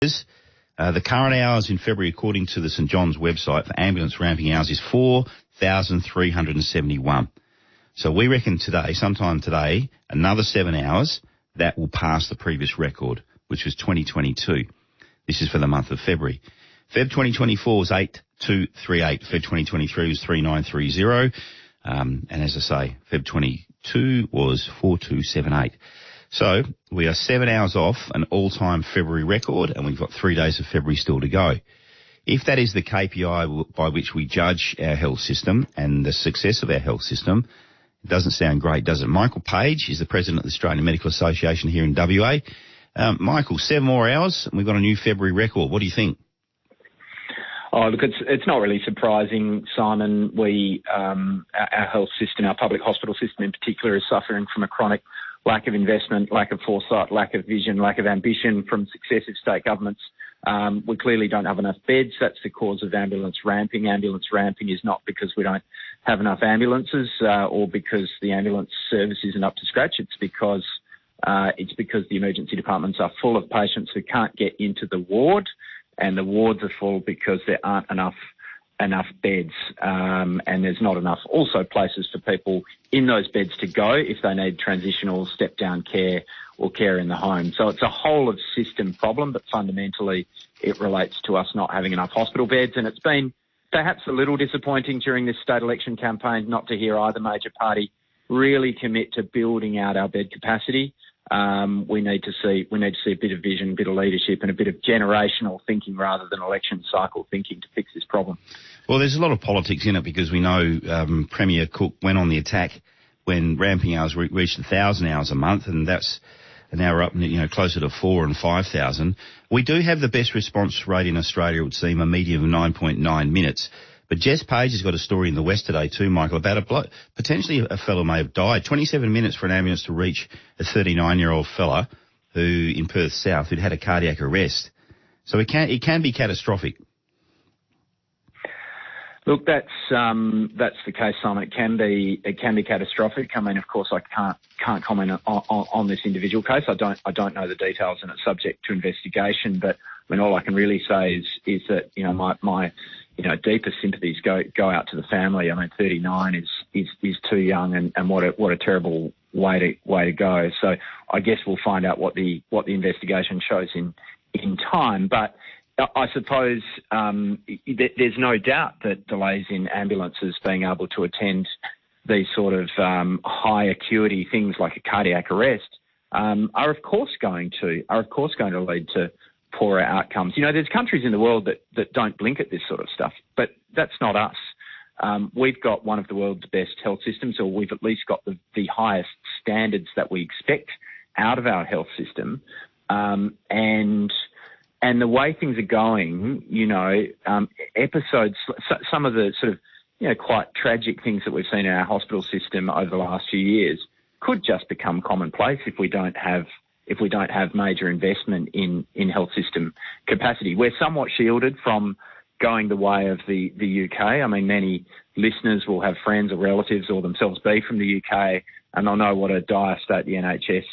The current hours in February, according to the St John's website, for ambulance ramping hours is 4,371. So we reckon today, sometime today, another 7 hours, that will pass the previous record, which was 2022. This is for the month of February. Feb 2024 was 8,238. Feb 2023 was 3,930. And as I say, Feb 22 was 4,278. So we are 7 hours off an all-time February record, and we've got 3 days of February still to go. If that is the KPI by which we judge our health system and the success of our health system, it doesn't sound great, does it? Michael Page is the president of the Australian Medical Association here in WA. Michael, 7 more hours and we've got a new February record. What do you think? Oh, look, it's not really surprising, Simon. Our health system, our public hospital system in particular, is suffering from a chronic lack of investment, lack of foresight, lack of vision, lack of ambition from successive state governments. We clearly don't have enough beds. That's the cause of ambulance ramping. Ambulance ramping is not because we don't have enough ambulances or because the ambulance service isn't up to scratch. It's because the emergency departments are full of patients who can't get into the ward, and the wards are full because there aren't enough beds, and there's not enough also places for people in those beds to go if they need transitional step-down care or care in the home. So it's a whole of system problem, but fundamentally it relates to us not having enough hospital beds, and it's been perhaps a little disappointing during this state election campaign not to hear either major party really commit to building out our bed capacity. We need to see a bit of vision, a bit of leadership, and a bit of generational thinking rather than election cycle thinking to fix this problem. Well, there's a lot of politics in it because we know Premier Cook went on the attack when ramping hours reached 1,000 hours a month, and now we're up, closer to 4,000 and 5,000. We do have the best response rate in Australia, it would seem, a median of 9.9 minutes. But Jess Page has got a story in the West today too, Michael, about potentially a fellow may have died. 27 minutes for an ambulance to reach a 39-year-old fella who in Perth South who'd had a cardiac arrest. So it can be catastrophic. Look, that's the case, Simon. It can be catastrophic. I mean, of course, I can't comment on this individual case. I don't know the details, and it's subject to investigation. But I mean, all I can really say is that my deepest sympathies go out to the family. I mean, 39 is too young, and what a terrible way to go. So I guess we'll find out what the investigation shows in time. But I suppose there's no doubt that delays in ambulances being able to attend these sort of high acuity things like a cardiac arrest are of course going to lead to poorer outcomes. There's countries in the world that don't blink at this sort of stuff, but that's not us. We've got one of the world's best health systems, or we've at least got the highest standards that we expect out of our health system, and the way things are going, episodes, some of the sort of, quite tragic things that we've seen in our hospital system over the last few years could just become commonplace if we don't have major investment in health system capacity. We're somewhat shielded from going the way of the UK. I mean, many listeners will have friends or relatives or themselves be from the UK, and they'll know what a dire state the NHS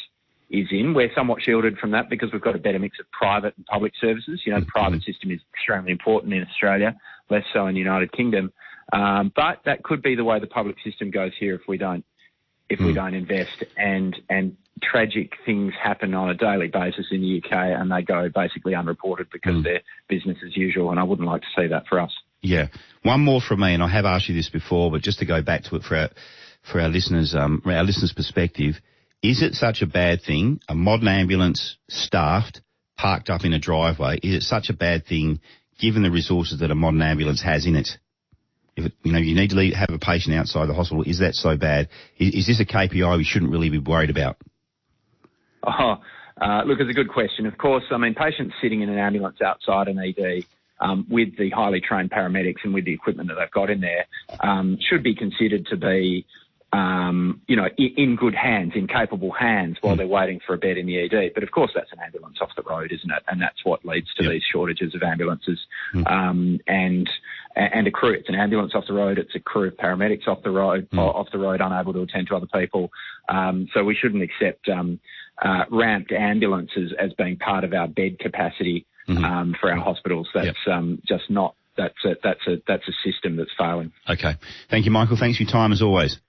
is in. We're somewhat shielded from that because we've got a better mix of private and public services. The private system is extremely important in Australia, less so in the United Kingdom. But that could be the way the public system goes here if we don't invest, and tragic things happen on a daily basis in the UK, and they go basically unreported because they're business as usual, and I wouldn't like to see that for us. Yeah. One more from me, and I have asked you this before, but just to go back to it for our listeners' perspective, is it such a bad thing, a modern ambulance staffed, parked up in a driveway, is it such a bad thing given the resources that a modern ambulance has in it? If you need to have a patient outside the hospital, is that so bad? Is this a KPI we shouldn't really be worried about? Look, it's a good question. Of course, I mean, patients sitting in an ambulance outside an ED with the highly trained paramedics and with the equipment that they've got in there should be considered to be in good hands, in capable hands while they're waiting for a bed in the ED. But of course, that's an ambulance off the road, isn't it? And that's what leads to these shortages of ambulances and a crew. It's an ambulance off the road. It's a crew of paramedics off the road, unable to attend to other people. So we shouldn't accept ramped ambulances as being part of our bed capacity for our hospitals. That's just not. That's a system that's failing. Okay. Thank you, Michael. Thanks for your time as always.